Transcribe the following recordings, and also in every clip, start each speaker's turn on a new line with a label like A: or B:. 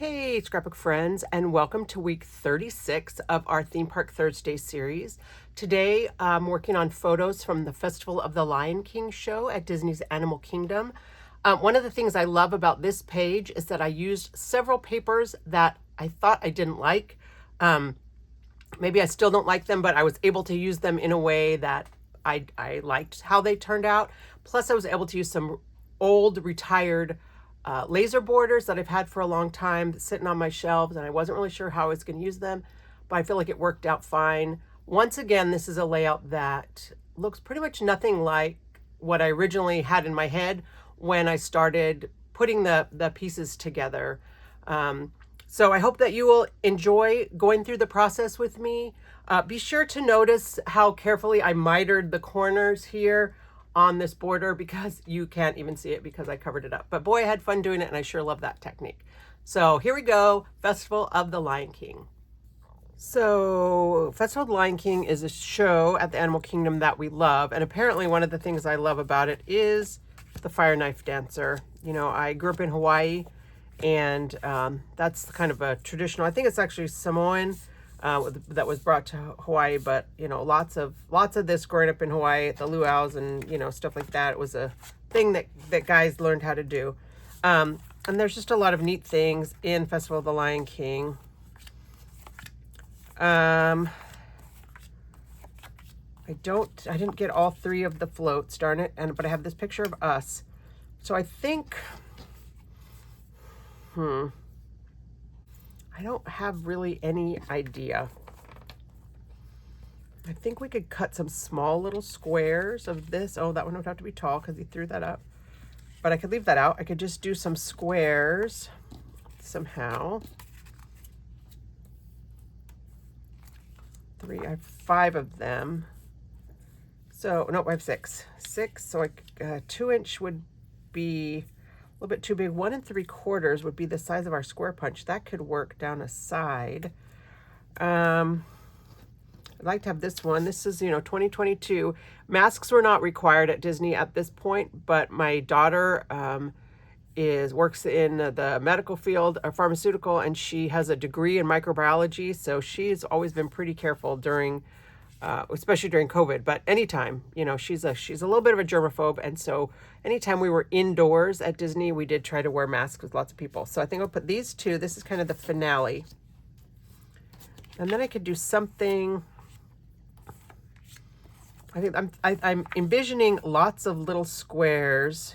A: Hey, scrapbook friends, and welcome to week 36 of our Theme Park Thursday series. Today, I'm working on photos from the Festival of the Lion King show at Disney's Animal Kingdom. One of the things I love about this page is that I used several papers that I thought I didn't like. Maybe I still don't like them, but I was able to use them in a way that I liked how they turned out. Plus, I was able to use some old, retired laser borders that I've had for a long time sitting on my shelves, and I wasn't really sure how I was going to use them, but I feel like it worked out fine. Once again, this is a layout that looks pretty much nothing like what I originally had in my head when I started putting the pieces together. So I hope that you will enjoy going through the process with me. Be sure to notice how carefully I mitered the corners here on this border, because you can't even see it because I covered it up. But boy, I had fun doing it, and I sure love that technique. So here we go, Festival of the Lion King. So Festival of the Lion King is a show at the Animal Kingdom that we love, and apparently one of the things I love about it is the fire knife dancer. You know, I grew up in Hawaii, and that's kind of a traditional, I think it's actually Samoan, that was brought to Hawaii, but you know, lots of this growing up in Hawaii, the luau's and you know, stuff like that. It was a thing that guys learned how to do, and there's just a lot of neat things in Festival of the Lion King. I didn't get all three of the floats, darn it, but I have this picture of us, so I think I don't have really any idea. I think we could cut some small little squares of this. Oh, that one would have to be tall because he threw that up. But I could leave that out. I could just do some squares somehow. I have 5 of them. So, no, I have 6. 6, so 2-inch would be a little bit too big. 1 3/4 would be the size of our square punch. That could work down a side. I'd like to have this one. This is, 2022. Masks were not required at Disney at this point, but my daughter works in the medical field, a pharmaceutical, and she has a degree in microbiology, so she's always been pretty careful during especially during COVID, but anytime, she's a little bit of a germaphobe. And so anytime we were indoors at Disney, we did try to wear masks with lots of people. So I think I'll put these 2. This is kind of the finale. And then I could do something. I think I'm envisioning lots of little squares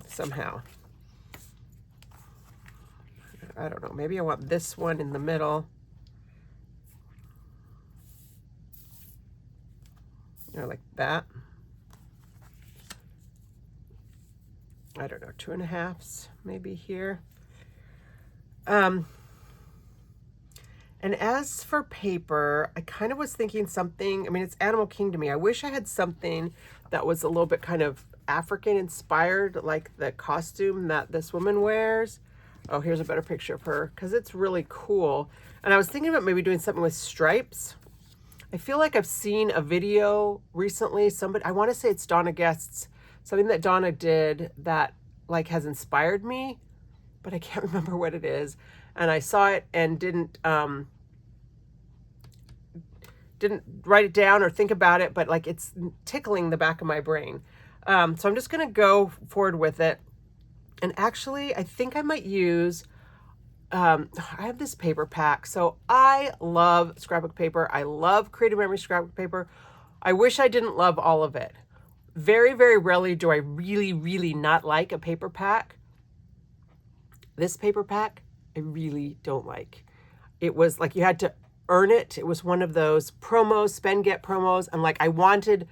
A: somehow. I don't know. Maybe I want this one in the middle. Like that. I don't know, 2.5s maybe here. And as for paper, I kind of was thinking something, I mean, it's Animal Kingdom to me. I wish I had something that was a little bit kind of African inspired, like the costume that this woman wears. Oh, here's a better picture of her, because it's really cool. And I was thinking about maybe doing something with stripes. I feel like I've seen a video recently, I want to say it's Donna Guest's, something that Donna did that like has inspired me, but I can't remember what it is. And I saw it and didn't write it down or think about it, but like it's tickling the back of my brain. So I'm just going to go forward with it. And actually, I think I might use I have this paper pack. So I love scrapbook paper. I love Creative Memory scrapbook paper. I wish I didn't love all of it. Very, very rarely do I really, really not like a paper pack. This paper pack, I really don't like. It was like you had to earn it. It was one of those promos, spend, get promos. And like I wanted,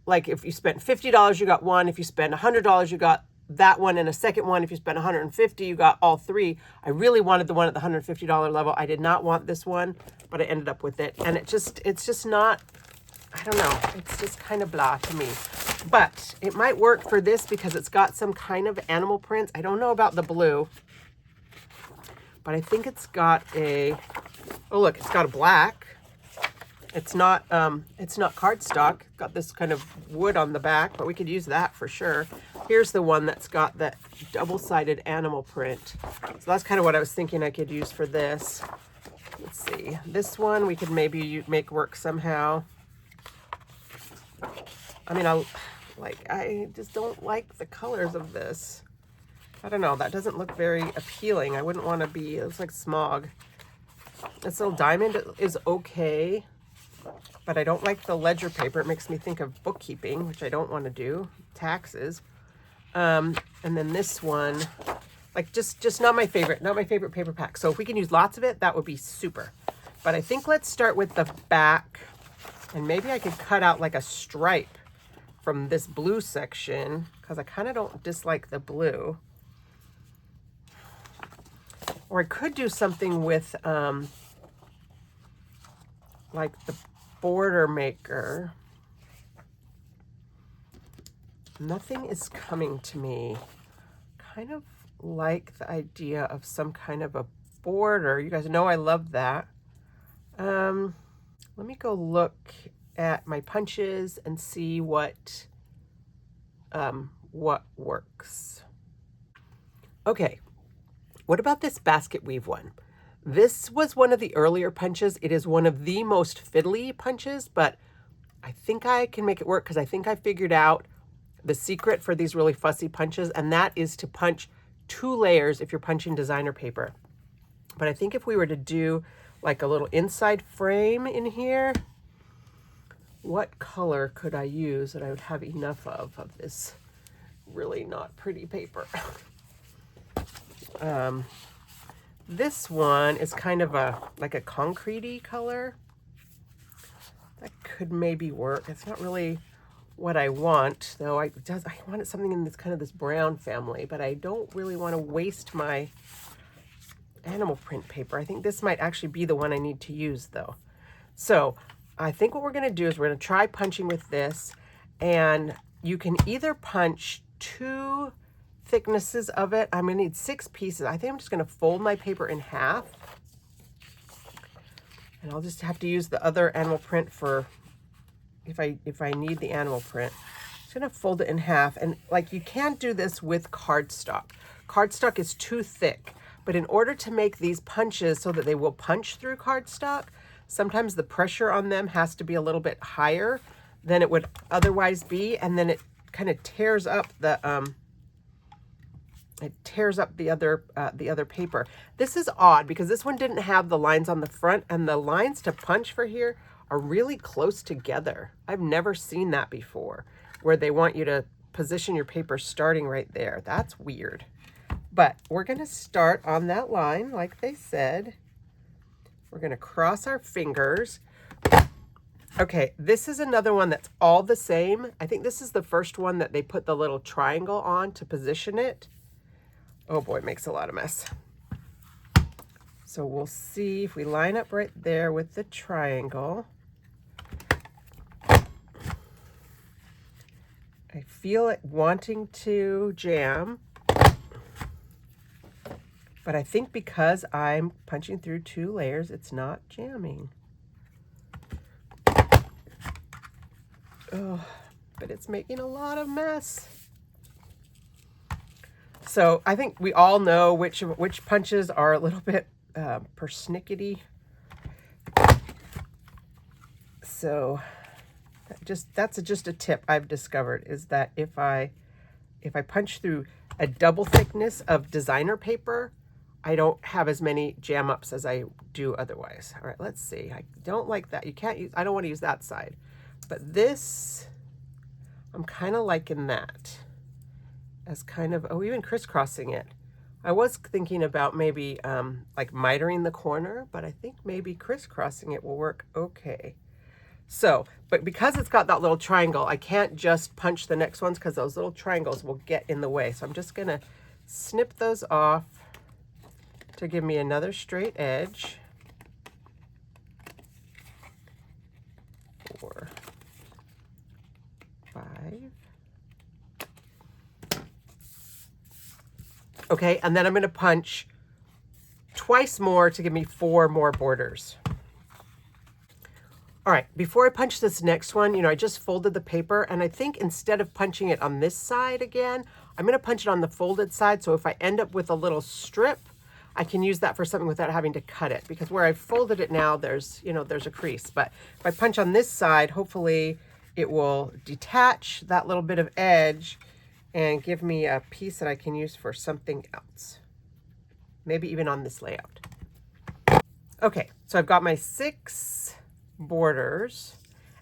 A: like if you spent $50, you got one. If you spend $100, you got that one, and a second one. If you spend $150, you got all 3. I really wanted the one at the $150 level. I did not want this one, but I ended up with it. And it's just not, I don't know. It's just kind of blah to me. But it might work for this because it's got some kind of animal prints. I don't know about the blue, but I think it's got oh look, it's got a black. It's not cardstock. Got this kind of wood on the back, but we could use that for sure. Here's the one that's got that double-sided animal print. So that's kind of what I was thinking I could use for this. Let's see. This one we could maybe make work somehow. I mean, I just don't like the colors of this. I don't know. That doesn't look very appealing. I wouldn't want to be, it looks like smog. This little diamond is okay, but I don't like the ledger paper. It makes me think of bookkeeping, which I don't want to do, taxes. And then this one, like just not my favorite paper pack. So if we can use lots of it, that would be super. But I think let's start with the back, and maybe I could cut out like a stripe from this blue section, because I kind of don't dislike the blue. Or I could do something with like the border maker. Nothing is coming to me. Kind of like the idea of some kind of a border. You guys know I love that. Let me go look at my punches and see what works. Okay, what about this basket weave one? This was one of the earlier punches. It is one of the most fiddly punches, but I think I can make it work because I think I figured out the secret for these really fussy punches, and that is to punch 2 layers if you're punching designer paper. But I think if we were to do like a little inside frame in here, what color could I use that I would have enough of this really not pretty paper? This one is kind of like a concrete-y color. That could maybe work. It's not really what I want, though. I wanted something in this kind of this brown family, but I don't really want to waste my animal print paper. I think this might actually be the one I need to use, though. So I think what we're going to do is we're going to try punching with this, and you can either punch 2 thicknesses of it. I'm going to need 6 pieces. I think I'm just going to fold my paper in half, and I'll just have to use the other animal print for if I need the animal print. I'm just going to fold it in half, and like you can't do this with cardstock. Cardstock is too thick, but in order to make these punches so that they will punch through cardstock, sometimes the pressure on them has to be a little bit higher than it would otherwise be, and then it kind of tears up the other paper. This is odd because this one didn't have the lines on the front, and the lines to punch for here are really close together. I've never seen that before, where they want you to position your paper starting right there. That's weird. But we're going to start on that line, like they said. We're going to cross our fingers. Okay, this is another one that's all the same. I think this is the first one that they put the little triangle on to position it. Oh boy, it makes a lot of mess. So we'll see if we line up right there with the triangle. I feel it wanting to jam, but I think because I'm punching through 2 layers, it's not jamming. Oh, but it's making a lot of mess. So I think we all know which punches are a little bit persnickety. So that's just a tip I've discovered, is that if I punch through a double thickness of designer paper, I don't have as many jam ups as I do otherwise. All right, let's see. I don't like that. You can't use, I don't want to use that side. But this, I'm kind of liking that as kind of, oh, even crisscrossing it. I was thinking about maybe like mitering the corner, but I think maybe crisscrossing it will work okay. So, but because it's got that little triangle, I can't just punch the next ones because those little triangles will get in the way. So I'm just going to snip those off to give me another straight edge. 4, 5. Okay, and then I'm going to punch twice more to give me 4 more borders. All right, before I punch this next one, I just folded the paper, and I think instead of punching it on this side again, I'm going to punch it on the folded side, so if I end up with a little strip, I can use that for something without having to cut it, because where I've folded it now, there's, you know, there's a crease. But if I punch on this side, hopefully it will detach that little bit of edge and give me a piece that I can use for something else. Maybe even on this layout. Okay, so I've got my 6 borders,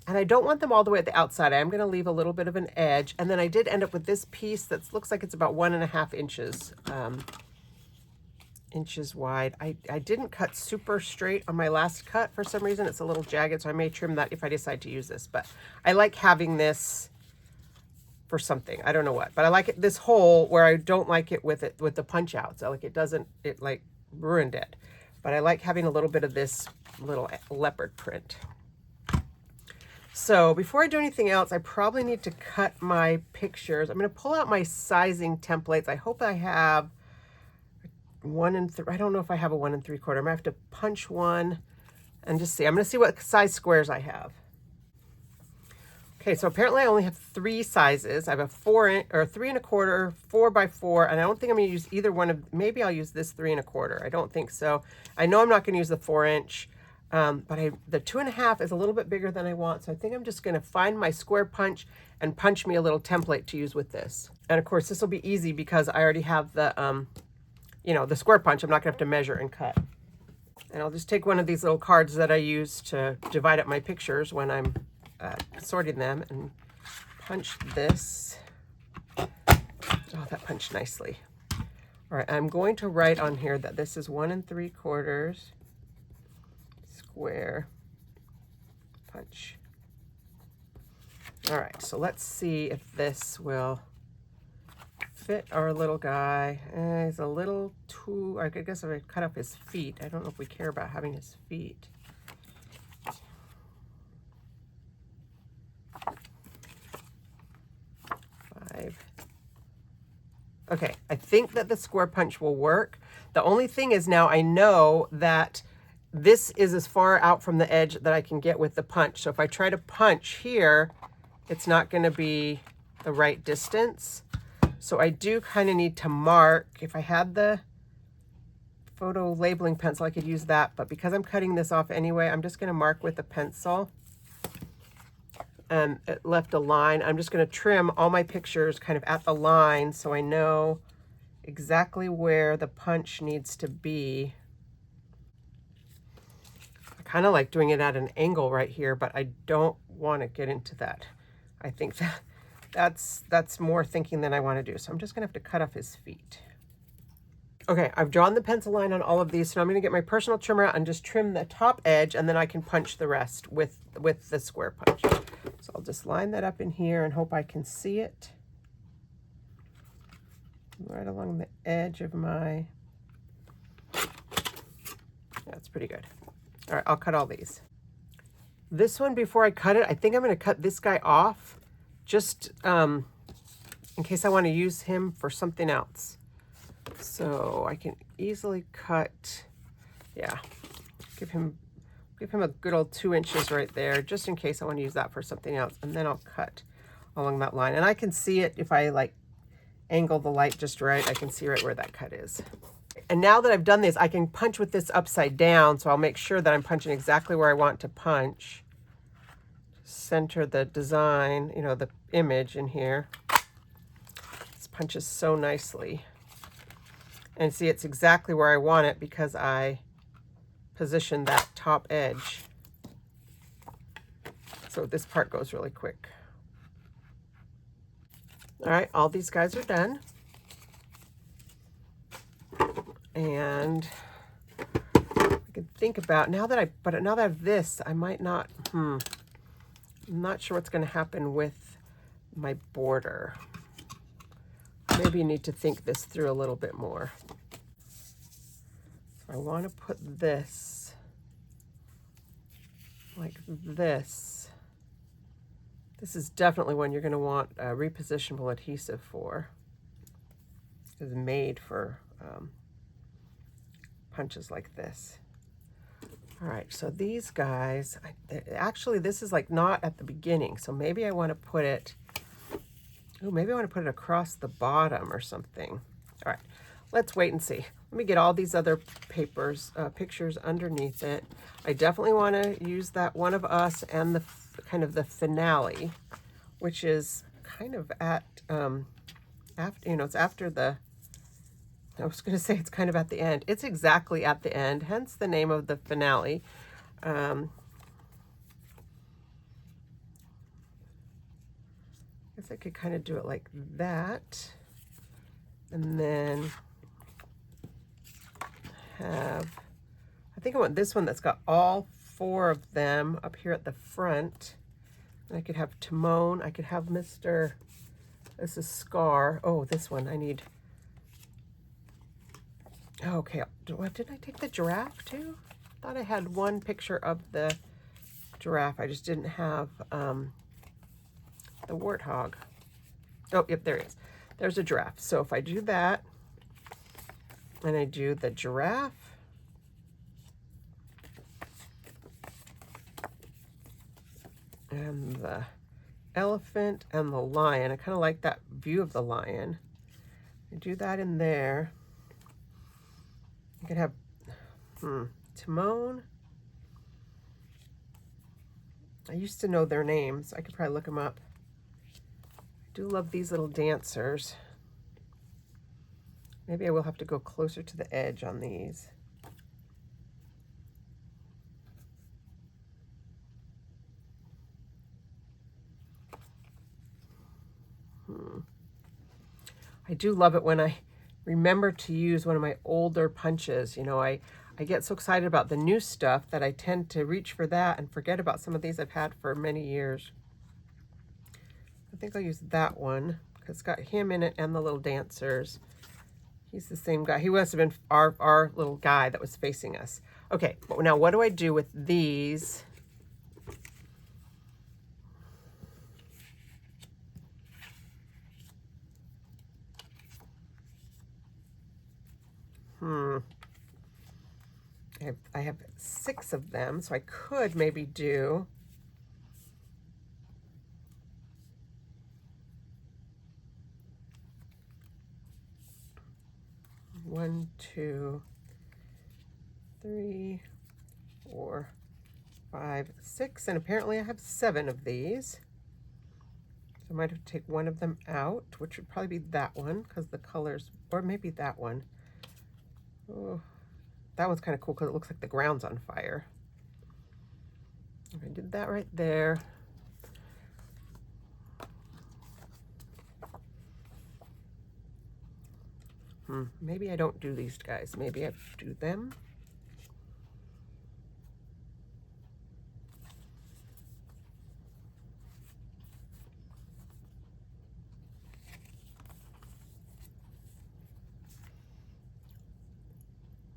A: and I don't want them all the way at the outside. I'm going to leave a little bit of an edge, and then I did end up with this piece that looks like it's about 1.5 inches wide. I didn't cut super straight on my last cut for some reason. It's a little jagged, so I may trim that if I decide to use this. But I like having this for something. I don't know what, but I like it, this hole where I don't like it with the punch outs. I like it like ruined it. But I like having a little bit of this little leopard print. So before I do anything else, I probably need to cut my pictures. I'm going to pull out my sizing templates. I hope I have 1 3. I don't know if I have a 1 3/4. I'm going to have to punch one and just see. I'm going to see what size squares I have. Okay, so apparently I only have 3 sizes. I have a 3 1/4, 4 by 4, and I don't think I'm going to use either one of. Maybe I'll use this 3 1/4. I don't think so. I know I'm not going to use the 4-inch, but the 2.5 is a little bit bigger than I want. So I think I'm just going to find my square punch and punch me a little template to use with this. And of course, this will be easy because I already have the, you know, the square punch. I'm not going to have to measure and cut. And I'll just take one of these little cards that I use to divide up my pictures when I'm sorting them and punch this. Oh, that punched nicely. All right, I'm going to write on here that this is 1 3/4 square punch. All right, so let's see if this will fit our little guy. He's a little too, I guess if I cut up his feet, I don't know if we care about having his feet. 5. Okay, I think that the square punch will work. The only thing is now I know that this is as far out from the edge that I can get with the punch. So if I try to punch here, it's not going to be the right distance. So I do kind of need to mark. If I had the photo labeling pencil, I could use that. But because I'm cutting this off anyway, I'm just going to mark with a pencil. And it left a line. I'm just going to trim all my pictures kind of at the line so I know exactly where the punch needs to be. I kind of like doing it at an angle right here, but I don't want to get into that. I think that's more thinking than I want to do. So I'm just going to have to cut off his feet. Okay, I've drawn the pencil line on all of these, so I'm going to get my personal trimmer out and just trim the top edge, and then I can punch the rest with the square punch. So I'll just line that up in here and hope I can see it. Right along the edge of my... That's pretty good. All right, I'll cut all these. This one, before I cut it, I think I'm going to cut this guy off, just in case I want to use him for something else. So I can easily cut, yeah, give him a good old 2 inches right there, just in case I want to use that for something else. And then I'll cut along that line. And I can see it if I like angle the light just right. I can see right where that cut is. And now that I've done this, I can punch with this upside down. So I'll make sure that I'm punching exactly where I want to punch. Center the design, you know, the image in here. This punches so nicely. And see, it's exactly where I want it because I positioned that top edge. So this part goes really quick. All right, all these guys are done. And I could think about, now that I have this, I might not, I'm not sure what's going to happen with my border. Maybe you need to think this through a little bit more. So I want to put this like this. This is definitely one you're going to want a repositionable adhesive for. It's made for punches like this. All right, so these guys, actually this is like not at the beginning, so maybe I want to put it Oh, maybe I want to put it across the bottom or something. All right, let's wait and see. Let me get all these other pictures underneath it. I definitely want to use that one of us and the kind of the finale, which is kind of at, after, it's after the, I was going to say it's kind of at the end. It's exactly at the end, hence the name of the finale. I guess I could kind of do it like that. And then have, I think I want this one that's got all 4 of them up here at the front. And I could have Timon. I could have Mr. This is Scar. Oh, this one I need. Okay, didn't I take the giraffe too? I thought I had one picture of the giraffe. I just didn't have the warthog. Oh, yep, there he is. There's a giraffe. So if I do that, and I do the giraffe, and the elephant, and the lion. I kind of like that view of the lion. I do that in there. I could have Timon. I used to know their names. I could probably look them up. I do love these little dancers. Maybe I will have to go closer to the edge on these. I do love it when I remember to use one of my older punches. You know, I get so excited about the new stuff that I tend to reach for that and forget about some of these I've had for many years. I think I'll use that one because it's got him in it and the little dancers. He's the same guy. He must have been our little guy that was facing us. Okay, but now what do I do with these? I have 6 of them, so I could maybe do one, 2, 3, 4, 5, 6, and apparently I have 7 of these. So I might have to take one of them out, which would probably be that one because the colors, or maybe that one. Oh, that one's kind of cool because it looks like the ground's on fire. I did that right there. Maybe I don't do these guys. Maybe I do them.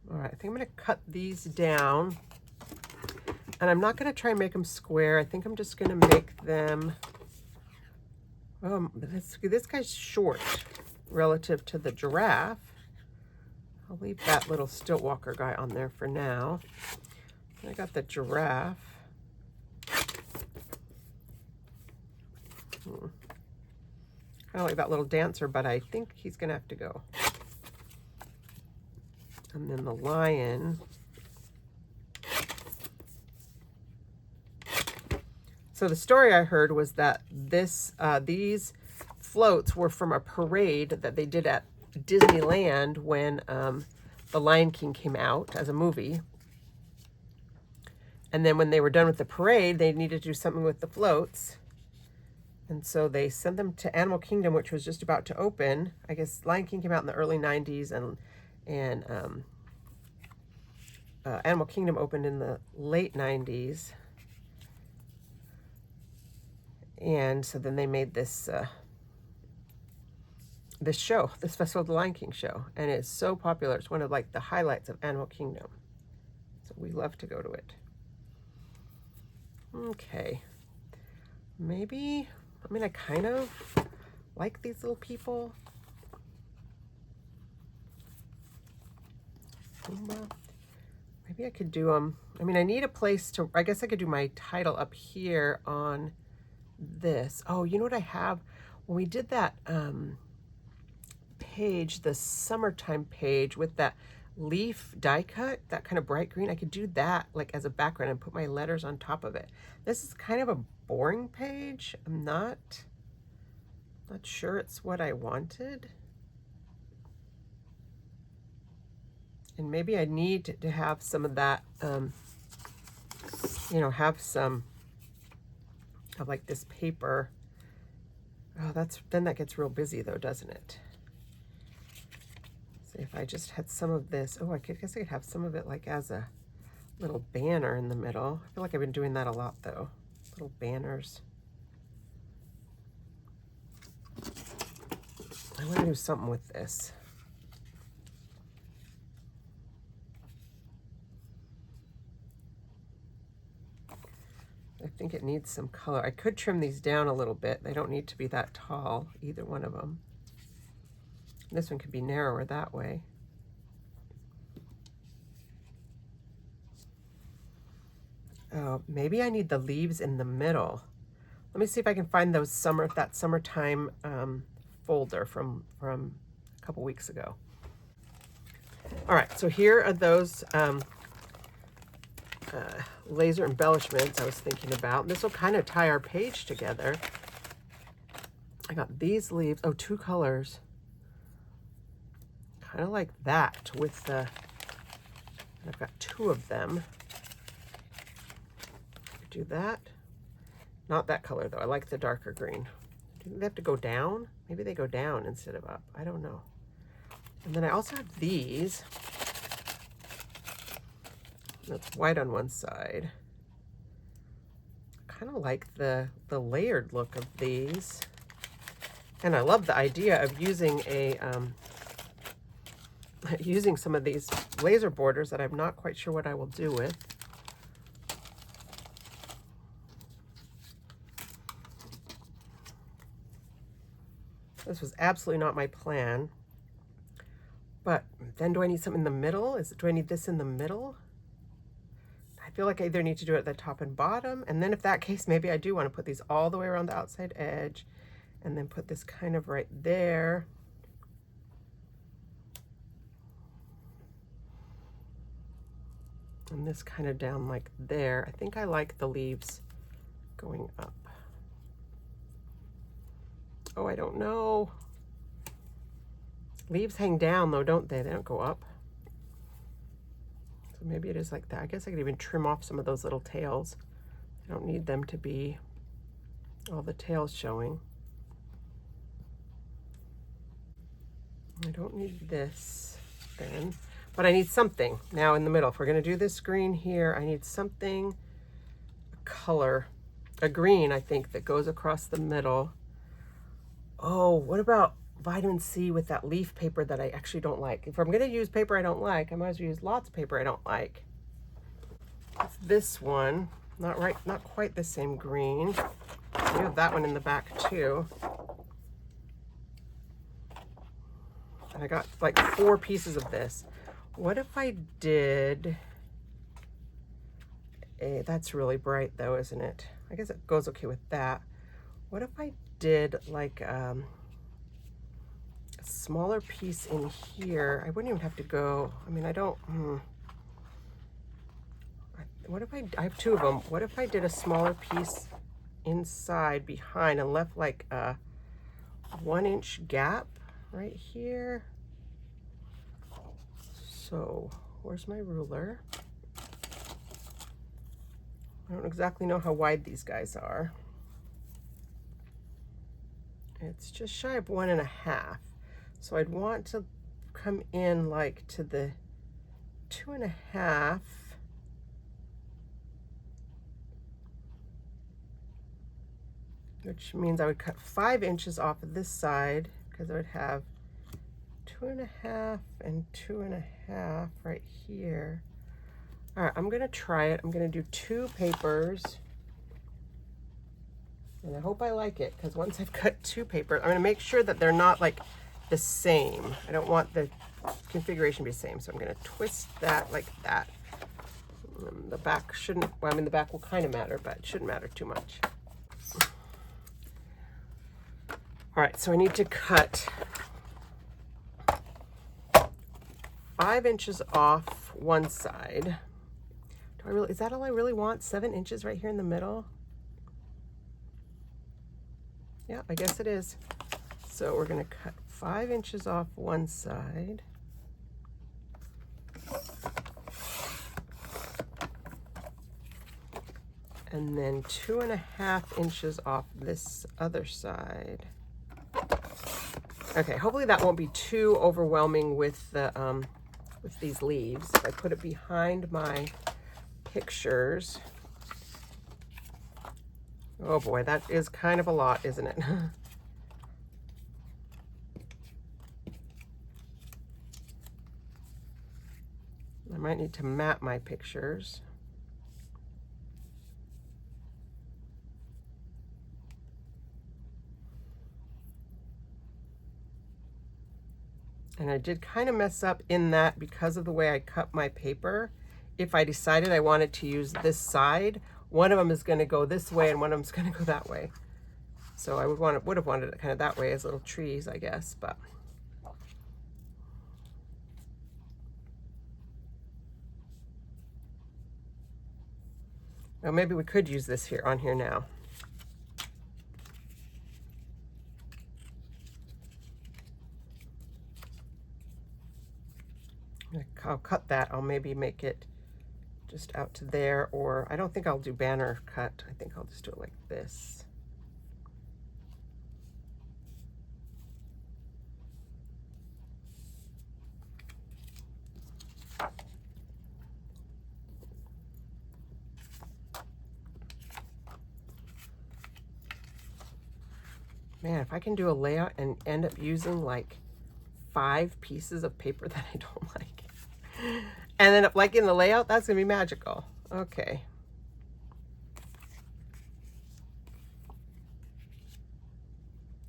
A: All right, I think I'm going to cut these down. And I'm not going to try and make them square. I think I'm just going to make them... this guy's short relative to the giraffe. I'll leave that little stilt walker guy on there for now. I got the giraffe. Kind of like that little dancer, but I think he's going to have to go. And then the lion. So the story I heard was that these floats were from a parade that they did at Disneyland when The Lion King came out as a movie. And then when they were done with the parade, they needed to do something with the floats. And so they sent them to Animal Kingdom, which was just about to open. I guess Lion King came out in the early 90s, and Animal Kingdom opened in the late 90s. And so then they made this this show, this Festival of the Lion King show, and it's so popular. It's one of like the highlights of Animal Kingdom. So we love to go to it. Okay, maybe, I mean, I kind of like these little people. Maybe I could do them. I mean, I need a place to, I guess I could do my title up here on this. Oh, you know what I have? when we did that page, the summertime page with that leaf die cut, that kind of bright green, I could do that like as a background and put my letters on top of it. This is kind of a boring page. I'm not sure it's what I wanted. And maybe I need to have some of that, you know, have some of like this paper. Oh, then that gets real busy though, doesn't it? See if I just had some of this. Oh, guess I could have some of it like as a little banner in the middle. I feel like I've been doing that a lot though. Little banners. I want to do something with this. I think it needs some color. I could trim these down a little bit. They don't need to be that tall, either one of them. This one could be narrower that way. Oh, maybe I need the leaves in the middle. Let me see if I can find those that summertime folder from a couple weeks ago. All right, so here are those laser embellishments I was thinking about. This will kind of tie our page together. I got these leaves. Oh, 2 colors. Kind of like that with the, I've got 2 of them. Do that. Not that color though. I like the darker green. Do they have to go down? Maybe they go down instead of up. I don't know. And then I also have these. That's white on one side. Kind of like the layered look of these. And I love the idea of using a using some of these laser borders that I'm not quite sure what I will do with. This was absolutely not my plan. But then do I need something in the middle? Do I need this in the middle? I feel like I either need to do it at the top and bottom, and then if that case, maybe I do want to put these all the way around the outside edge, and then put this kind of right there. And this kind of down like there. I think I like the leaves going up. Oh, I don't know. Leaves hang down though, don't they? They don't go up. So maybe it is like that. I guess I could even trim off some of those little tails. I don't need them to be all the tails showing. I don't need this then, but I need something now in the middle. If we're gonna do this green here, I need something, a color, a green, I think, that goes across the middle. Oh, what about vitamin C with that leaf paper that I actually don't like? If I'm gonna use paper I don't like, I might as well use lots of paper I don't like. It's this one, not quite the same green. We have that one in the back too. And I got like 4 pieces of this. What if I did that's really bright though, isn't it? I guess it goes okay with that. What if I did like a smaller piece in here? I wouldn't even have to go, I mean, I don't, what if I have 2 of them. What if I did a smaller piece inside behind and left like a 1-inch gap right here? So where's my ruler? I don't exactly know how wide these guys are. It's just shy of 1.5. So I'd want to come in like to the 2.5. Which means I would cut 5 inches off of this side, because I would have 2.5 and 2.5 right here. All right, I'm gonna try it. I'm gonna do 2 papers. And I hope I like it, because once I've cut 2 papers, I'm gonna make sure that they're not like the same. I don't want the configuration to be the same. So I'm gonna twist that like that. The back shouldn't, well, I mean, the back will kind of matter, but it shouldn't matter too much. All All right, so I need to cut 5 inches off one side. Do I really, is that all I really want? 7 inches right here in the middle? Yeah, I guess it is. So we're gonna cut 5 inches off one side. And then 2.5 inches off this other side. Okay, hopefully that won't be too overwhelming with the with these leaves. If I put it behind my pictures. Oh boy, that is kind of a lot, isn't it? I might need to map my pictures. And I did kind of mess up in that because of the way I cut my paper. If I decided I wanted to use this side, one of them is going to go this way and one of them is going to go that way. So I would have wanted it kind of that way as little trees, I guess, but. Well, maybe we could use this here on here now. I'll cut that. I'll maybe make it just out to there, or I don't think I'll do banner cut. I think I'll just do it like this. Man, if I can do a layout and end up using like 5 pieces of paper that I don't like, and then like in the layout, that's gonna be magical. Okay.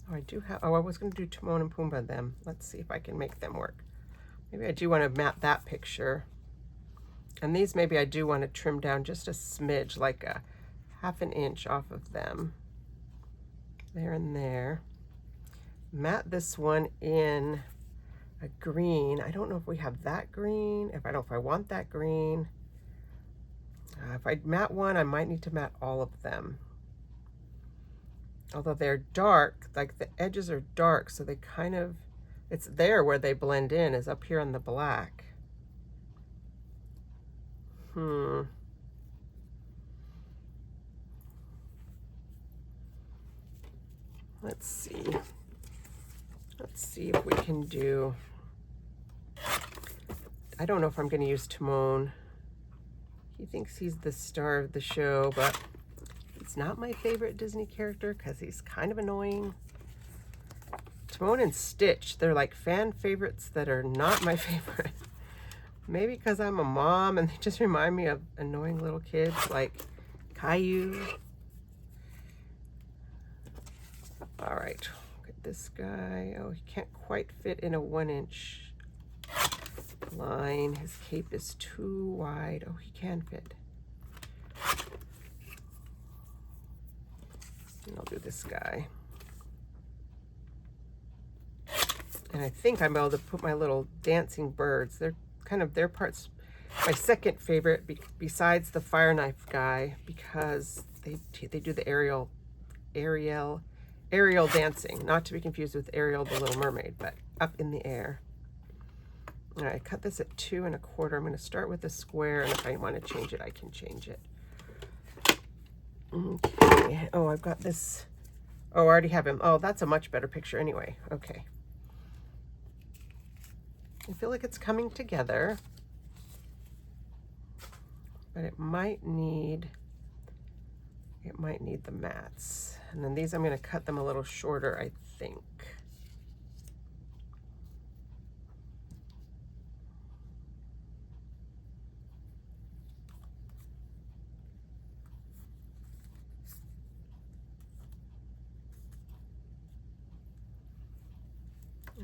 A: Oh, I do have, oh, I was gonna do Timon and Pumbaa them. Let's see if I can make them work. Maybe I do wanna map that picture. And these maybe I do wanna trim down just a smidge, like a 1/2 inch off of them. There and there. Mat this one in a green. I don't know if we have that green. If I want that green. If I mat one, I might need to mat all of them. Although they're dark, like the edges are dark, so they kind of, it's there where they blend in, is up here on the black. Let's see. Let's see if we can do, I don't know if I'm going to use Timon. He thinks he's the star of the show, but he's not my favorite Disney character because he's kind of annoying. Timon and Stitch, they're like fan favorites that are not my favorite. Maybe because I'm a mom and they just remind me of annoying little kids like Caillou. All right, look at this guy. Oh, he can't quite fit in a 1-inch line. His cape is too wide. Oh, he can fit. And I'll do this guy. And I think I'm able to put my little dancing birds. They're kind of, their parts, my second favorite besides the fire knife guy, because they do the aerial dancing, not to be confused with Ariel the Little Mermaid, but up in the air. All right, cut this at 2 1/4. I'm going to start with a square, and if I want to change it, I can change it. Okay. Oh, I've got this. Oh, I already have him. Oh, that's a much better picture anyway. Okay. I feel like it's coming together, but it might need the mats. And then these, I'm going to cut them a little shorter, I think.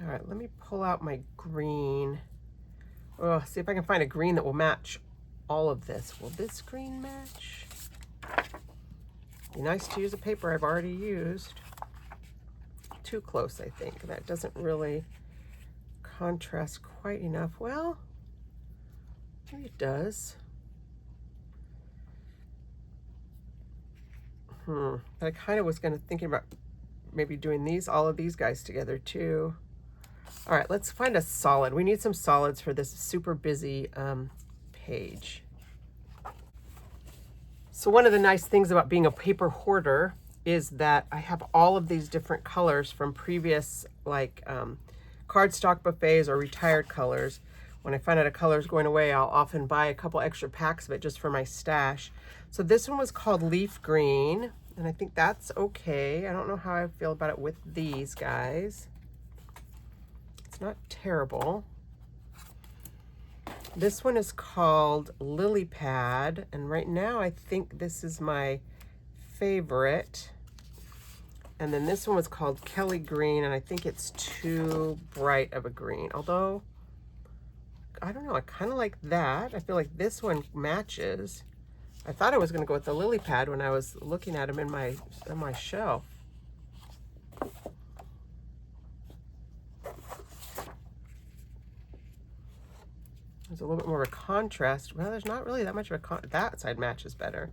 A: All right, let me pull out my green. Oh, see if I can find a green that will match all of this. Will this green match? Be nice to use a paper I've already used. too close, I think. That doesn't really contrast quite enough. Well, maybe it does. But I kind of was thinking about maybe doing all of these guys together too. All right, let's find a solid. We need some solids for this super busy page. So one of the nice things about being a paper hoarder is that I have all of these different colors from previous like cardstock buffets or retired colors. When I find out a color is going away, I'll often buy a couple extra packs of it just for my stash. So this one was called Leaf Green, and I think that's okay. I don't know how I feel about it with these guys. It's not terrible. This one is called Lily Pad, and right now I think this is my favorite. And then this one was called Kelly Green, and I think it's too bright of a green. Although, I don't know, I kind of like that. I feel like this one matches. I thought I was going to go with the Lily Pad when I was looking at them in my shelf. There's a little bit more of a contrast. Well, there's not really that much of a that side matches better.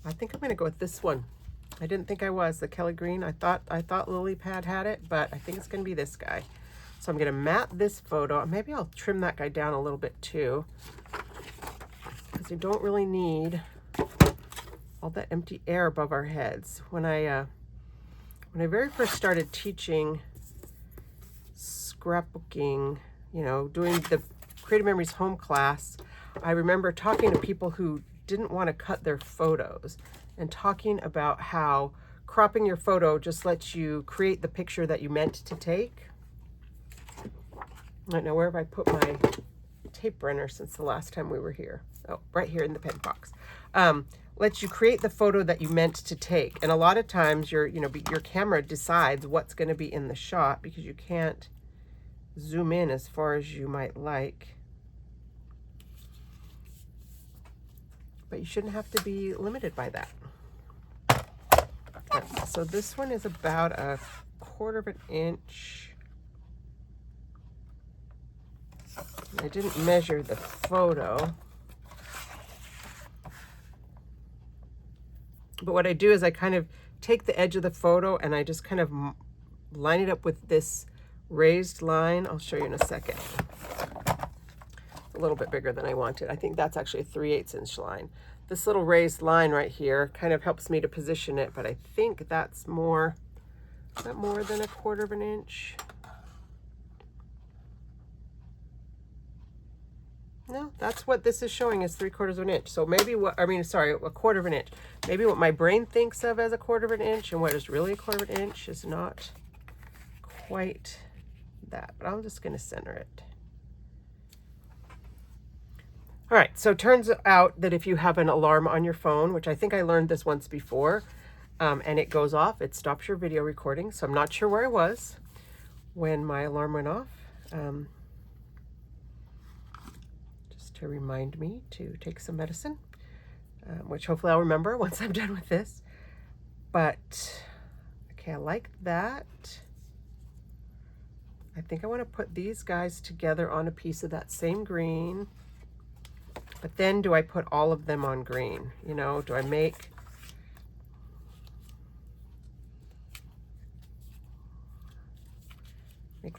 A: I think I'm going to go with this one. I didn't think I was the Kelly Green. I thought Lily Pad had it, but I think it's going to be this guy. So I'm going to matte this photo. Maybe I'll trim that guy down a little bit too, because we don't really need all that empty air above our heads. When I very first started teaching scrapbooking, you know, doing the Creative Memories home class, I remember talking to people who didn't want to cut their photos and talking about how cropping your photo just lets you create the picture that you meant to take. Right now, where have I put my tape runner since the last time we were here? Oh, right here in the pen box. Lets you create the photo that you meant to take. And a lot of times your camera decides what's going to be in the shot because you can't zoom in as far as you might like. But you shouldn't have to be limited by that. Okay, so this one is about 1/4 of an inch. I didn't measure the photo. But what I do is I kind of take the edge of the photo and I just kind of line it up with this raised line. I'll show you in a second. A little bit bigger than I wanted. I think that's actually a 3/8 inch line. This little raised line right here kind of helps me to position it, but I think that's more, is that more than 1/4 of an inch? No, that's what this is showing is 3/4 of an inch. So maybe sorry, 1/4 of an inch. Maybe what my brain thinks of as 1/4 of an inch and what is really 1/4 of an inch is not quite that, but I'm just going to center it. All right, so it turns out that if you have an alarm on your phone, which I think I learned this once before, and it goes off, it stops your video recording. So I'm not sure where I was when my alarm went off. Just to remind me to take some medicine, which hopefully I'll remember once I'm done with this. But, okay, I like that. I think I want to put these guys together on a piece of that same green. But then do I put all of them on green? You know, do I make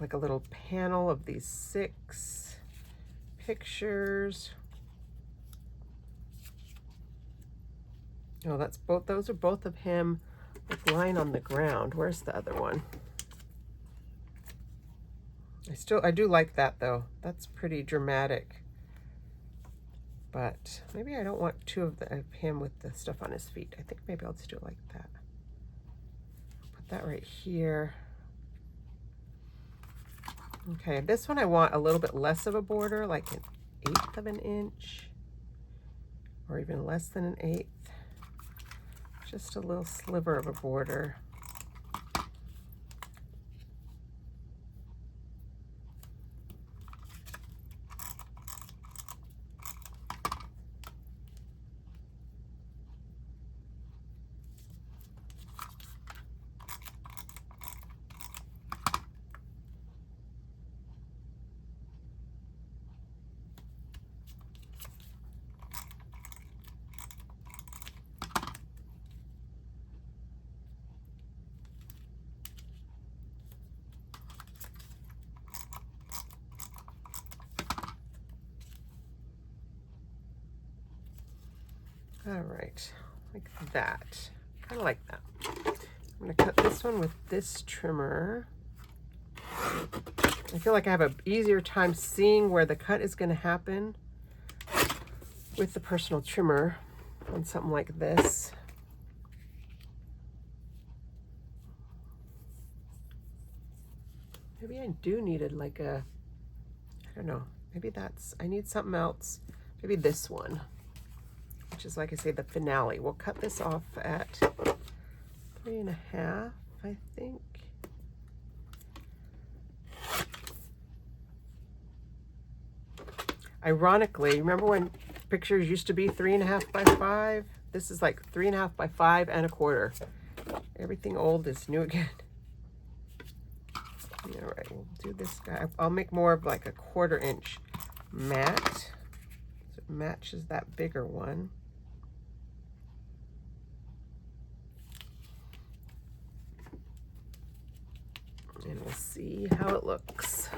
A: like a little panel of these 6 pictures? Oh, that's both, those are both of him like lying on the ground. Where's the other one? I do like that though. That's pretty dramatic. But maybe I don't want 2 of him with the stuff on his feet. I think maybe I'll just do it like that. Put that right here. Okay, this one I want a little bit less of a border, like 1/8 of an inch, or even less than 1/8. Just a little sliver of a border. All right, like that. Kind of like that. I'm going to cut this one with this trimmer. I feel like I have an easier time seeing where the cut is going to happen with the personal trimmer on something like this. Maybe I do needed like a, I don't know, maybe that's, I need something else. Maybe this one, which is, like I say, the finale. We'll cut this off at 3.5, I think. Ironically, remember when pictures used to be 3.5 by 5? This is like 3.5 by 5 1/4. Everything old is new again. All right, we'll do this guy. I'll make more of like a 1/4 inch mat, so it matches that bigger one. And we'll see how it looks.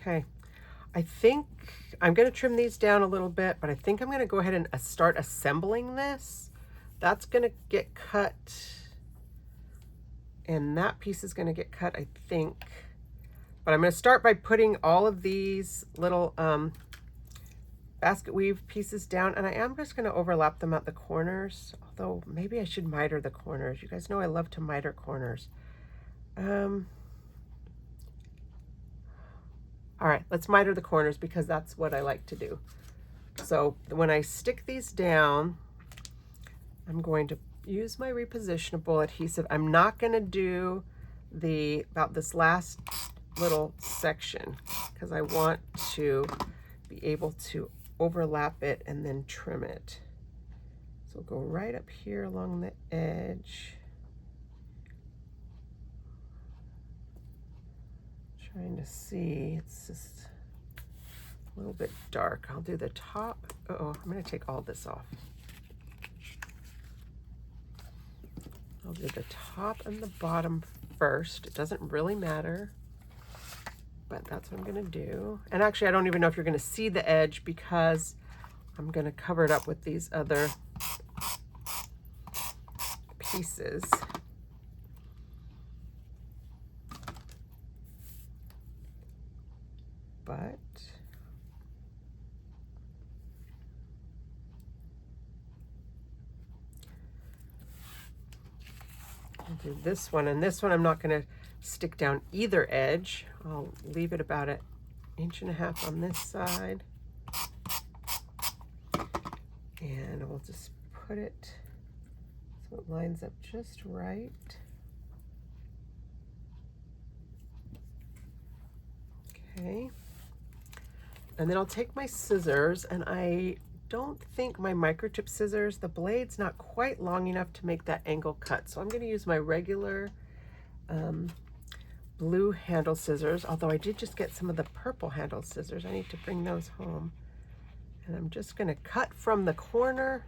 A: Okay, I think I'm going to trim these down a little bit, but I think I'm going to go ahead and start assembling this. That's going to get cut, and that piece is going to get cut, I think. But I'm going to start by putting all of these little basket weave pieces down, and I am just going to overlap them at the corners, although maybe I should miter the corners. You guys know I love to miter corners. All right, let's miter the corners because that's what I like to do. So when I stick these down, I'm going to use my repositionable adhesive. I'm not going to do about this last little section because I want to be able to overlap it and then trim it. So we'll go right up here along the edge. Trying to see, it's just a little bit dark. I'll do the top. Uh-oh, I'm going to take all this off. I'll do the top and the bottom first. It doesn't really matter, but that's what I'm going to do. And actually, I don't even know if you're going to see the edge because I'm going to cover it up with these other pieces. But I'll do this one, and this one I'm not going to stick down either edge. I'll leave it about 1.5 inches on this side, and we'll just put it so it lines up just right. Okay. And then I'll take my scissors, and I don't think my microchip scissors, the blade's not quite long enough to make that angle cut. So I'm going to use my regular blue handle scissors, although I did just get some of the purple handle scissors. I need to bring those home. And I'm just going to cut from the corner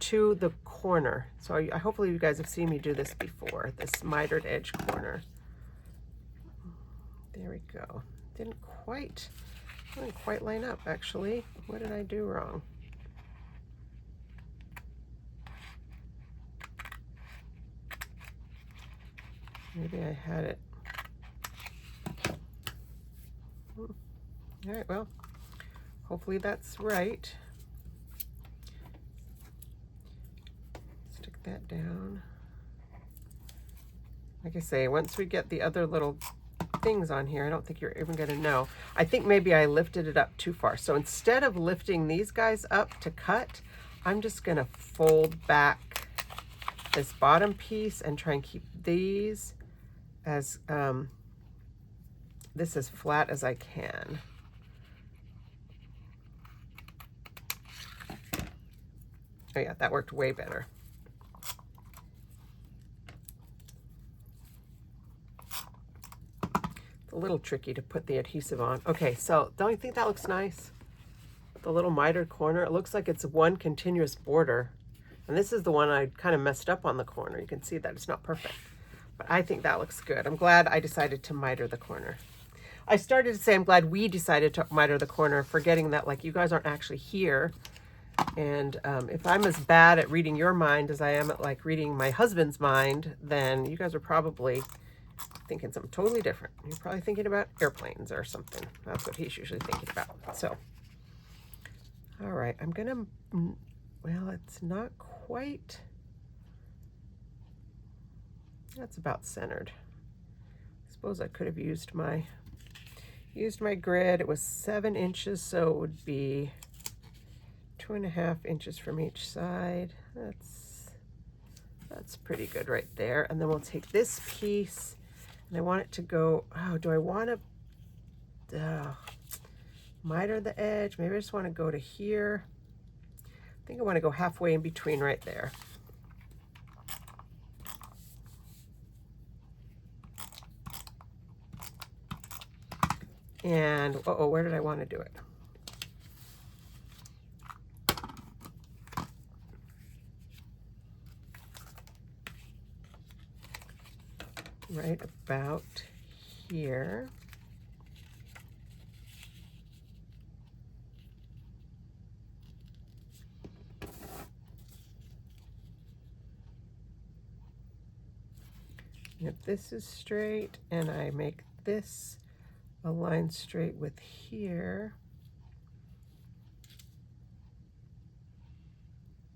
A: to the corner. So hopefully you guys have seen me do this before, this mitered edge corner. There we go. Didn't quite line up, actually. What did I do wrong? Maybe I had it. All right, well, hopefully that's right. Stick that down. Like I say, once we get the other little things on here, I don't think you're even going to know. I think maybe I lifted it up too far. So instead of lifting these guys up to cut, I'm just going to fold back this bottom piece and try and keep these as this as flat as I can. Oh yeah, that worked way better. A little tricky to put the adhesive on. Okay, so don't you think that looks nice? the little mitered corner. It looks like it's one continuous border. And this is the one I kind of messed up on the corner. You can see that it's not perfect, but I think that looks good. I'm glad I decided to miter the corner. I started to say I'm glad we decided to miter the corner, forgetting that like you guys aren't actually here. And if I'm as bad at reading your mind as I am at like reading my husband's mind, then you guys are probably thinking something totally different. You're probably thinking about airplanes or something. That's what he's usually thinking about. So, all right, I'm gonna, well, it's not quite, that's about centered. I suppose I could have used my grid. It was 7 inches, so it would be 2.5 inches from each side. That's pretty good right there. And then we'll take this piece, and I want it to go, oh, do I want to miter the edge? Maybe I just want to go to here. I think I want to go halfway in between right there. And, uh-oh, where did I want to do it? Right about here. If this is straight and I make this a line straight with here,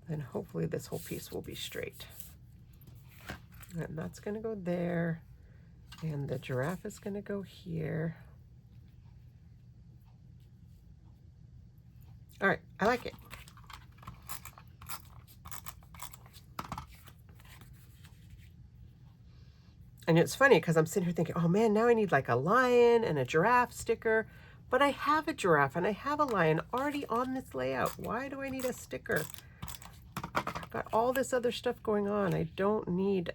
A: then hopefully this whole piece will be straight. And that's going to go there, and the giraffe is going to go here. All right, I like it. And it's funny because I'm sitting here thinking, oh man, now I need like a lion and a giraffe sticker. But I have a giraffe and I have a lion already on this layout. Why do I need a sticker? I've got all this other stuff going on. I don't need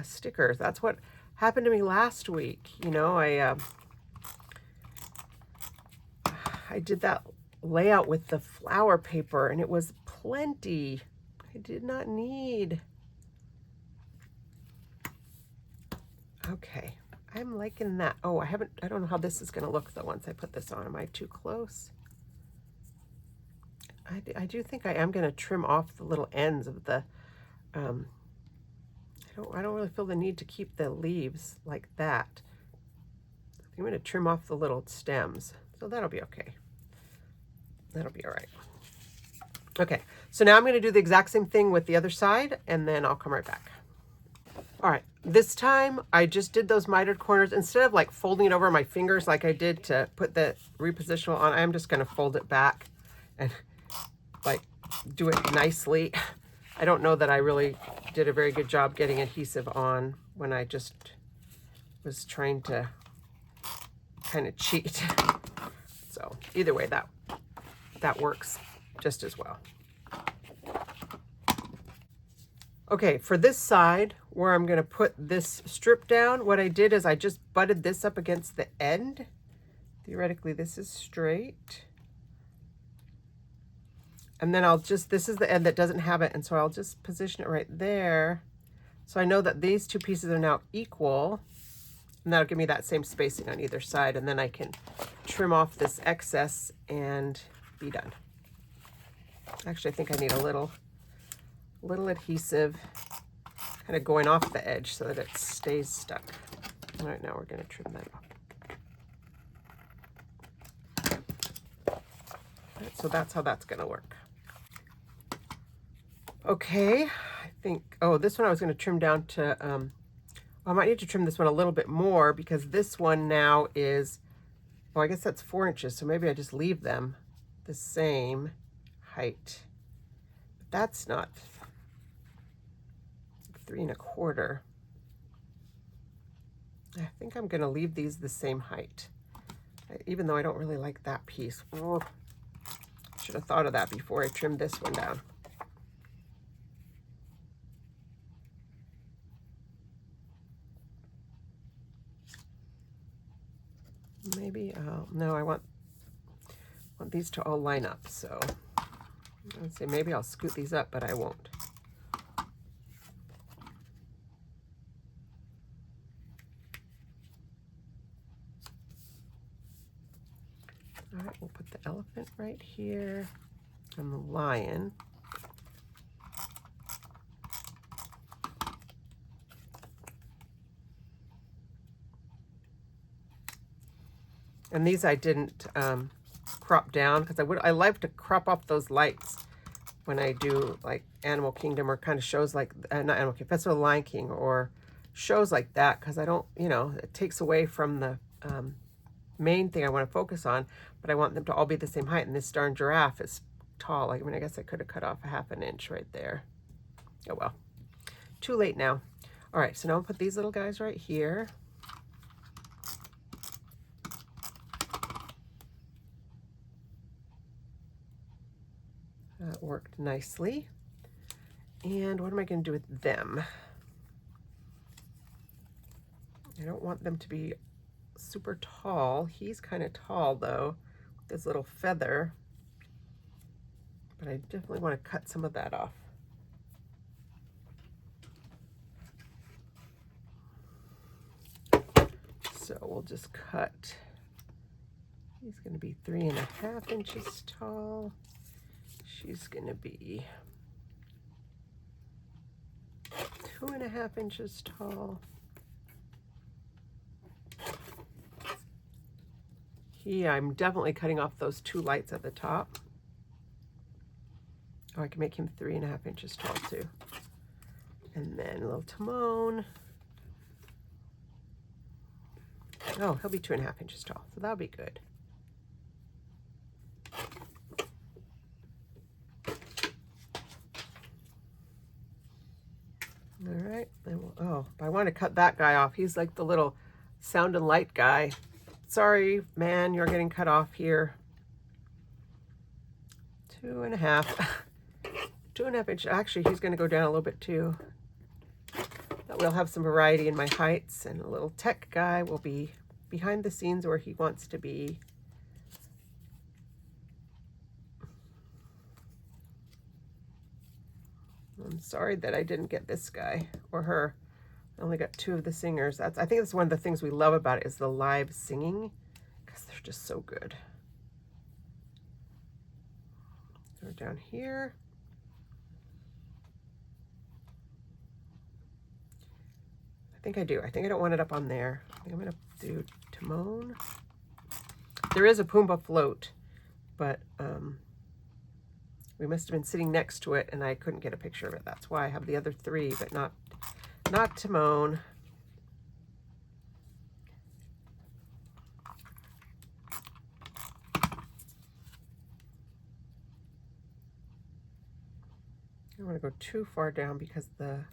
A: stickers. That's what happened to me last week. You know, I did that layout with the flower paper and it was plenty. I did not need. Okay, I'm liking that. Oh, I don't know how this is gonna look though once I put this on. Am I too close? I do think I am gonna trim off the little ends of the, I don't really feel the need to keep the leaves like that. I'm gonna trim off the little stems, so that'll be okay. That'll be all right. Okay, so now I'm gonna do the exact same thing with the other side and then I'll come right back. All right, this time I just did those mitered corners. Instead of like folding it over my fingers like I did to put the repositional on, I'm just gonna fold it back and like do it nicely. I don't know that I really did a very good job getting adhesive on when I just was trying to kind of cheat. So either way, that works just as well. Okay, for this side where I'm going to put this strip down, what I did is I just butted this up against the end. Theoretically, this is straight. And then this is the end that doesn't have it, and so I'll just position it right there. So I know that these two pieces are now equal, and that'll give me that same spacing on either side, and then I can trim off this excess and be done. Actually, I think I need a little adhesive kind of going off the edge so that it stays stuck. All right, now we're going to trim that off. All right, so that's how that's going to work. Okay, I think, oh, this one I was going to trim down to, I might need to trim this one a little bit more because this one now is, oh, I guess that's 4 inches, so maybe I just leave them the same height. But that's not 3 1/4. I think I'm going to leave these the same height, even though I don't really like that piece. Oh, should have thought of that before I trimmed this one down. Maybe, no, I want want these to all line up. So let's see, maybe I'll scoot these up, but I won't. All right, we'll put the elephant right here and the lion. And these I didn't crop down because I like to crop off those lights when I do like Animal Kingdom or kind of shows like, not Animal Kingdom, Festival of the Lion King or shows like that, because I don't, you know, it takes away from the main thing I want to focus on, but I want them to all be the same height. And this darn giraffe is tall. I mean, I guess I could have cut off a ½ an inch right there. Oh well, too late now. All right, so now I'll put these little guys right here. That worked nicely. And what am I going to do with them? I don't want them to be super tall. He's kind of tall though, with this little feather. But I definitely want to cut some of that off. So we'll just cut. He's going to be 3½ inches tall. She's going to be 2½ inches tall. I'm definitely cutting off those 2 lights at the top. Oh, I can make him 3½ inches tall too. And then little Timon. Oh, he'll be 2½ inches tall, so that'll be good. All right, and oh, I want to cut that guy off. He's like the little sound and light guy. Sorry, man, you're getting cut off here. 2½. 2½ inches. Actually, he's going to go down a little bit too. But we'll have some variety in my heights, and a little tech guy will be behind the scenes where he wants to be. I'm sorry that I didn't get this guy or her. I only got 2 of the singers. I think that's one of the things we love about it is the live singing, because they're just so good. So down here. I think I do. I think I don't want it up on there. I think I'm going to do Timon. There is a Pumbaa float, but we must have been sitting next to it and I couldn't get a picture of it. That's why I have the other 3, but not Timon. I don't want to go too far down because the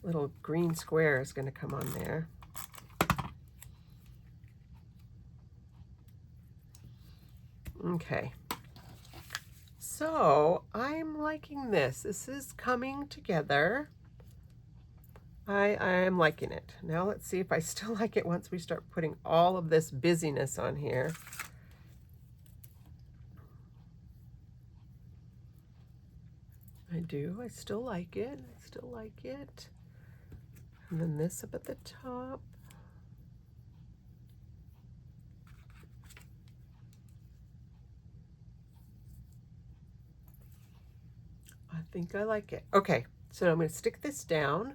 A: little green square is going to come on there. Okay. So I'm liking this. This is coming together. I am liking it. Now let's see if I still like it once we start putting all of this busyness on here. I do. I still like it. I still like it. And then this up at the top. I think I like it. Okay, so I'm going to stick this down.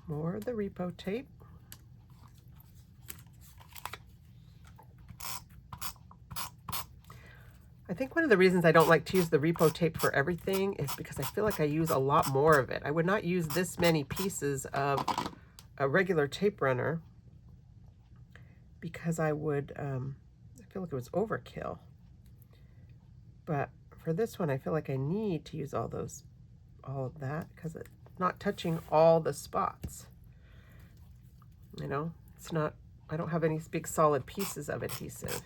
A: More of the repo tape. I think one of the reasons I don't like to use the repo tape for everything is because I feel like I use a lot more of it. I would not use this many pieces of a regular tape runner because I would, I feel like it was overkill. But for this one, I feel like I need to use all of that because it's not touching all the spots. You know, it's not, I don't have any big solid pieces of adhesive.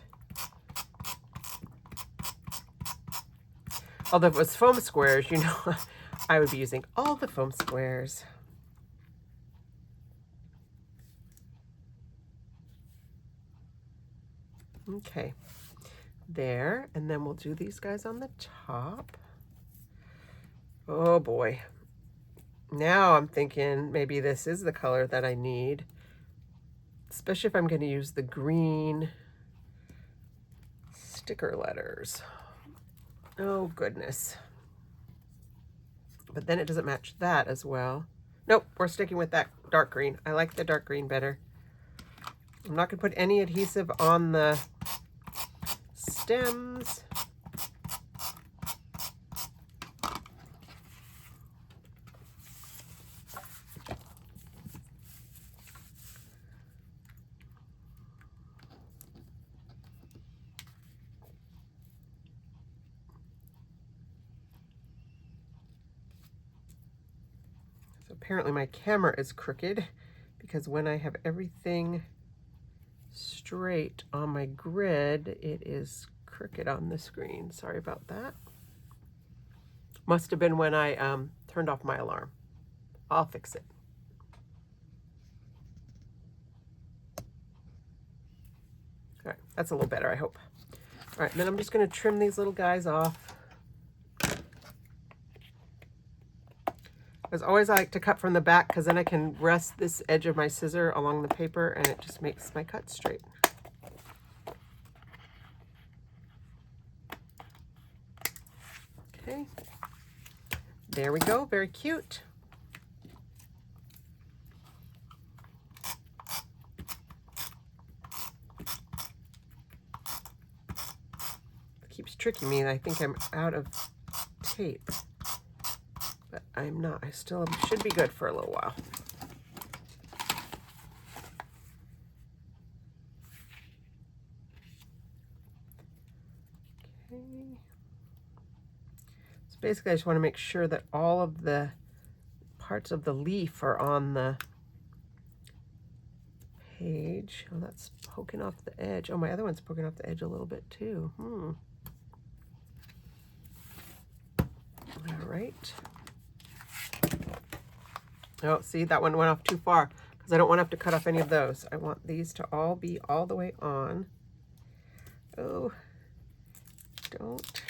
A: Although if it was foam squares, you know, I would be using all the foam squares. Okay. there. And then we'll do these guys on the top. Oh boy. Now I'm thinking maybe this is the color that I need, especially if I'm going to use the green sticker letters. Oh goodness. But then it doesn't match that as well. Nope, we're sticking with that dark green. I like the dark green better. I'm not going to put any adhesive on the stems. So apparently my camera is crooked because when I have everything straight on my grid, it is crooked on the screen. Sorry about that. Must have been when I turned off my alarm. I'll fix it. All right, that's a little better, I hope. All right, then I'm just going to trim these little guys off. As always, I like to cut from the back because then I can rest this edge of my scissor along the paper and it just makes my cut straight. Okay, there we go, very cute. It keeps tricking me and I think I'm out of tape. But I'm not. I still should be good for a little while. Okay. So basically, I just want to make sure that all of the parts of the leaf are on the page. Oh, that's poking off the edge. Oh, my other one's poking off the edge a little bit too. All right. Oh, see, that one went off too far because I don't want to have to cut off any of those. I want these to all be all the way on. Oh, don't.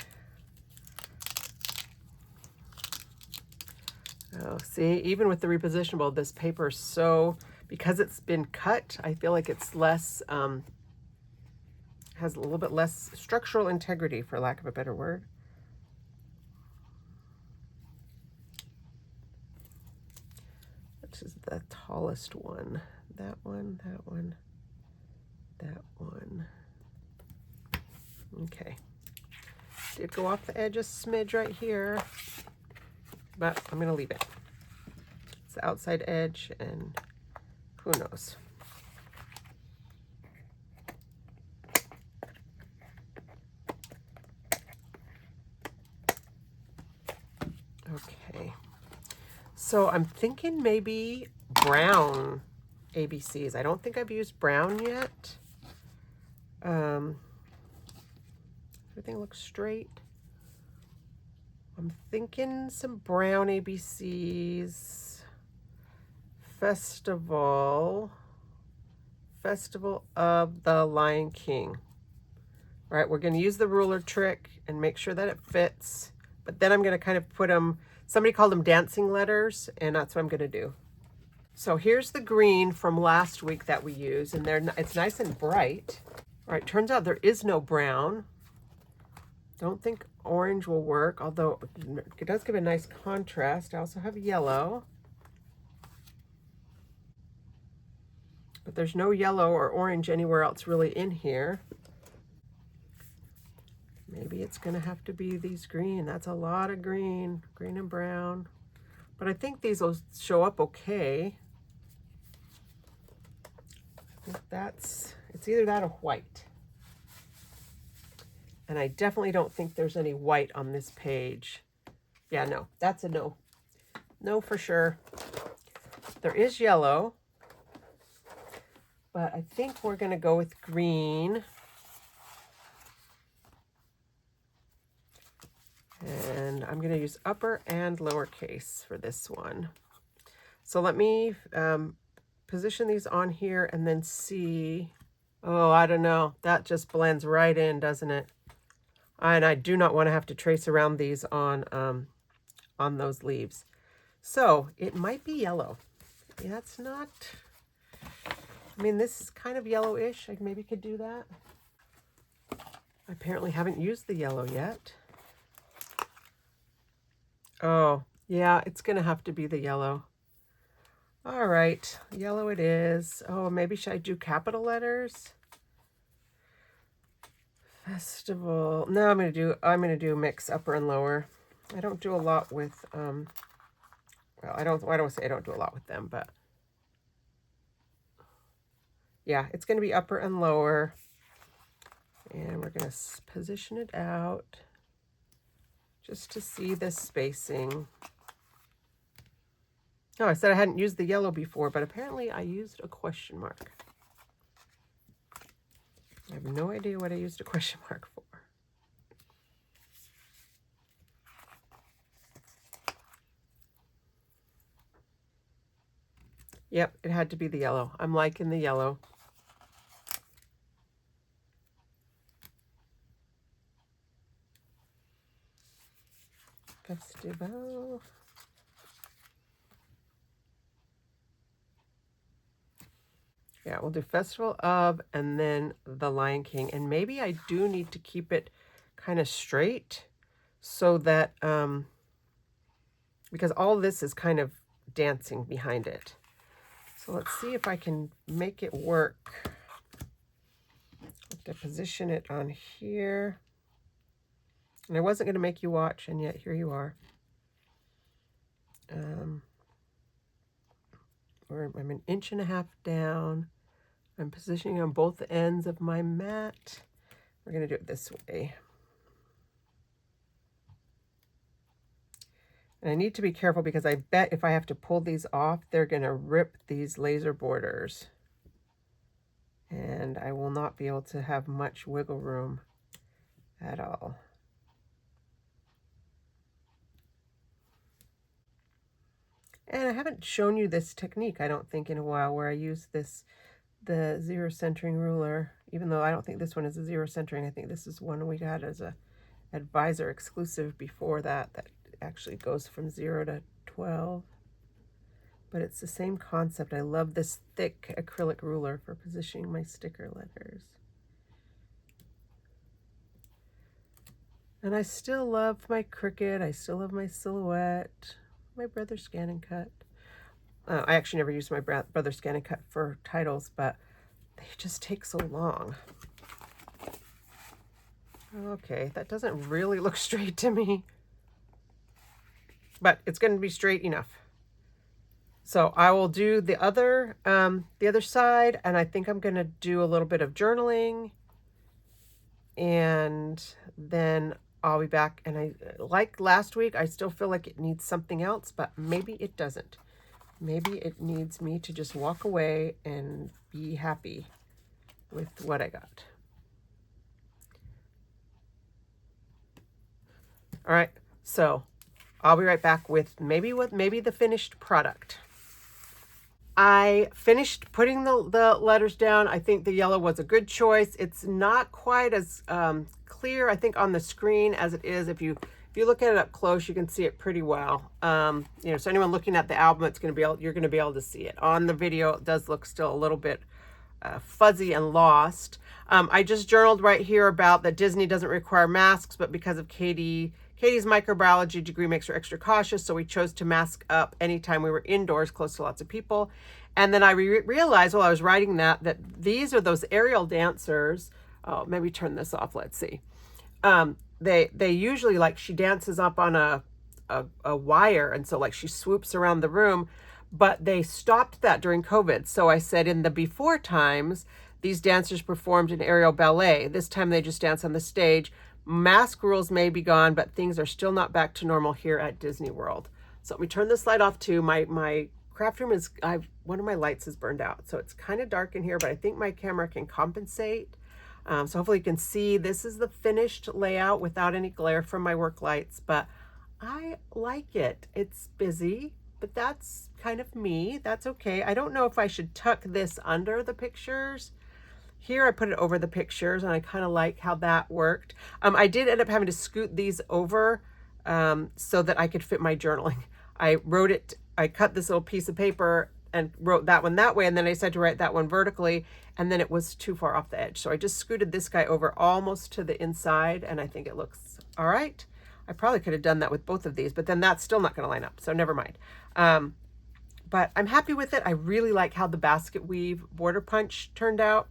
A: Oh, see, even with the repositionable, this paper is so, because it's been cut, I feel like it's less, has a little bit less structural integrity, for lack of a better word. Which is the tallest one. That one, that one, that one. Okay. Did go off the edge a smidge right here, but I'm going to leave it. It's the outside edge, and who knows. Okay. So I'm thinking maybe brown ABCs. I don't think I've used brown yet. Everything looks straight. I'm thinking some brown ABCs. Festival of the Lion King. All right, we're going to use the ruler trick and make sure that it fits. But then I'm going to kind of put them, somebody called them dancing letters, and that's what I'm going to do. So here's the green from last week that we used, and it's nice and bright. All right, turns out there is no brown. Don't think orange will work, although it does give a nice contrast. I also have yellow. But there's no yellow or orange anywhere else really in here. Maybe it's going to have to be these green. That's a lot of green, green and brown. But I think these will show up okay. I think it's either that or white. And I definitely don't think there's any white on this page. Yeah, no, that's a no. No for sure. There is yellow, but I think we're going to go with green. And I'm going to use upper and lowercase for this one. So let me position these on here and then see. Oh, I don't know. That just blends right in, doesn't it? And I do not want to have to trace around these on those leaves. So it might be yellow. Yeah, it's not, I mean, this is kind of yellowish. I maybe could do that. I apparently haven't used the yellow yet. Oh, yeah, it's going to have to be the yellow. All right, yellow it is. Oh, maybe should I do capital letters? Festival. No, I'm gonna do mix upper and lower. I don't do a lot with well, I don't say I don't do a lot with them, but yeah, it's gonna be upper and lower. And we're gonna position it out just to see the spacing. Oh, I said I hadn't used the yellow before, but apparently I used a question mark. I have no idea what I used a question mark for. Yep, it had to be the yellow. I'm liking the yellow. Festival. Yeah, we'll do Festival of and then the Lion King. And maybe I do need to keep it kind of straight so that, because all this is kind of dancing behind it. So let's see if I can make it work. I have to position it on here. And I wasn't going to make you watch, and yet here you are. I'm an inch and a half down. I'm positioning on both ends of my mat. We're going to do it this way. And I need to be careful because I bet if I have to pull these off, they're going to rip these laser borders. And I will not be able to have much wiggle room at all. And I haven't shown you this technique, I don't think, in a while, where I use the zero centering ruler, even though I don't think this one is a zero centering. I think this is one we had as a advisor exclusive before that actually goes from 0 to 12. But it's the same concept. I love this thick acrylic ruler for positioning my sticker letters. And I still love my Cricut. I still love my Silhouette, my Brother Scan and Cut. I actually never used my Brother Scan and Cut for titles, but they just take so long. Okay, that doesn't really look straight to me, but it's going to be straight enough. So I will do the other side, and I think I'm going to do a little bit of journaling, and then I'll be back. And I, like last week, I still feel like it needs something else, but maybe it doesn't. Maybe it needs me to just walk away and be happy with what I got. All right, so I'll be right back with maybe the finished product. I finished putting the letters down. I think the yellow was a good choice. It's not quite as clear, I think, on the screen as it is. If you look at it up close, you can see it pretty well. You know, so anyone looking at the album, you're going to be able to see it. On the video, it does look still a little bit fuzzy and lost. I just journaled right here about that Disney doesn't require masks, but because of Katie's microbiology degree makes her extra cautious, so we chose to mask up anytime we were indoors close to lots of people. And then I realized while I was writing that these are those aerial dancers. Oh, maybe turn this off. Let's see. They usually, like, she dances up on a wire, and so like she swoops around the room, but they stopped that during COVID. So I said in the before times, these dancers performed in aerial ballet. This time they just dance on the stage. Mask rules may be gone, but things are still not back to normal here at Disney World. So let me turn this light off too. My craft room is, one of my lights is burned out, so it's kind of dark in here, but I think my camera can compensate. So hopefully you can see this is the finished layout without any glare from my work lights, but I like it. It's busy, but that's kind of me. That's okay. I don't know if I should tuck this under the pictures. here I put it over the pictures, and I kind of like how that worked. I did end up having to scoot these over so that I could fit my journaling. I cut this little piece of paper and wrote that one that way, and then I decided to write that one vertically, and then it was too far off the edge. So I just scooted this guy over almost to the inside, and I think it looks all right. I probably could have done that with both of these, but then that's still not going to line up, so never mind. But I'm happy with it. I really like how the basket weave border punch turned out.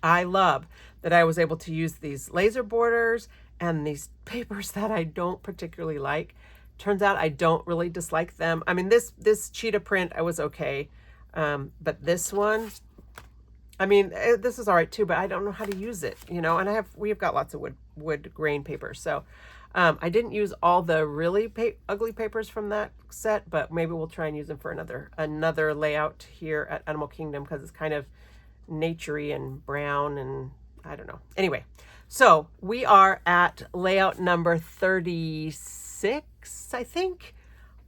A: I love that I was able to use these laser borders and these papers that I don't particularly like. Turns out I don't really dislike them. I mean, this cheetah print, I was okay. But this one, I mean, this is all right too, but I don't know how to use it, you know, and we've got lots of wood grain paper. So I didn't use all the really ugly papers from that set, but maybe we'll try and use them for another layout here at Animal Kingdom, because it's kind of naturey and brown, and I don't know. Anyway, so we are at layout number 36, I think.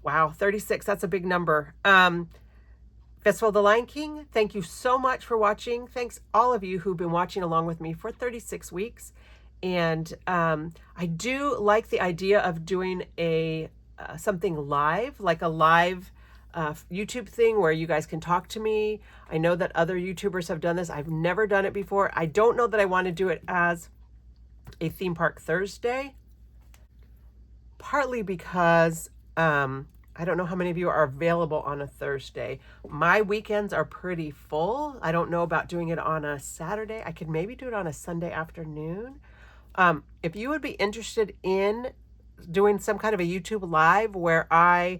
A: Wow, 36, that's a big number. Festival of the Lion King, thank you so much for watching. Thanks all of you who've been watching along with me for 36 weeks. And I do like the idea of doing something live, like a live YouTube thing where you guys can talk to me. I know that other YouTubers have done this. I've never done it before. I don't know that I want to do it as a Theme Park Thursday, partly because I don't know how many of you are available on a Thursday. My weekends are pretty full. I don't know about doing it on a Saturday. I could maybe do it on a Sunday afternoon. If you would be interested in doing some kind of a YouTube live where I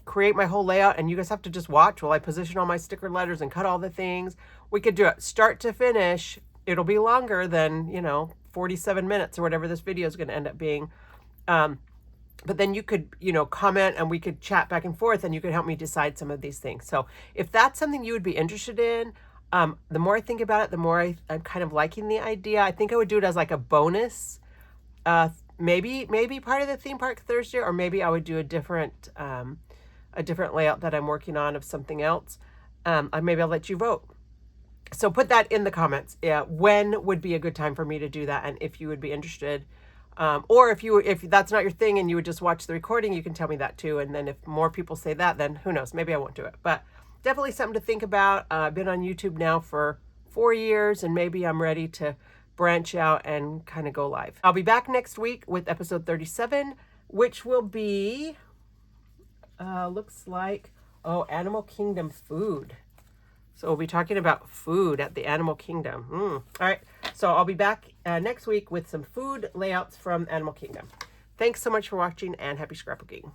A: create my whole layout and you guys have to just watch while I position all my sticker letters and cut all the things, we could do it start to finish. It'll be longer than, 47 minutes or whatever this video is going to end up being. But then you could, comment and we could chat back and forth, and you could help me decide some of these things. So if that's something you would be interested in, the more I think about it, the more I'm kind of liking the idea. I think I would do it as like a bonus, maybe part of the Theme Park Thursday, or maybe I would do a different layout that I'm working on of something else. Maybe I'll let you vote. So put that in the comments. Yeah, when would be a good time for me to do that, and if you would be interested. Or if that's not your thing and you would just watch the recording, you can tell me that too. And then if more people say that, then who knows, maybe I won't do it. But definitely something to think about. I've been on YouTube now for 4 years, and maybe I'm ready to branch out and kind of go live. I'll be back next week with episode 37, which will be, looks like, Animal Kingdom food. So we'll be talking about food at the Animal Kingdom. All right. So I'll be back next week with some food layouts from Animal Kingdom. Thanks so much for watching, and happy scrapbooking.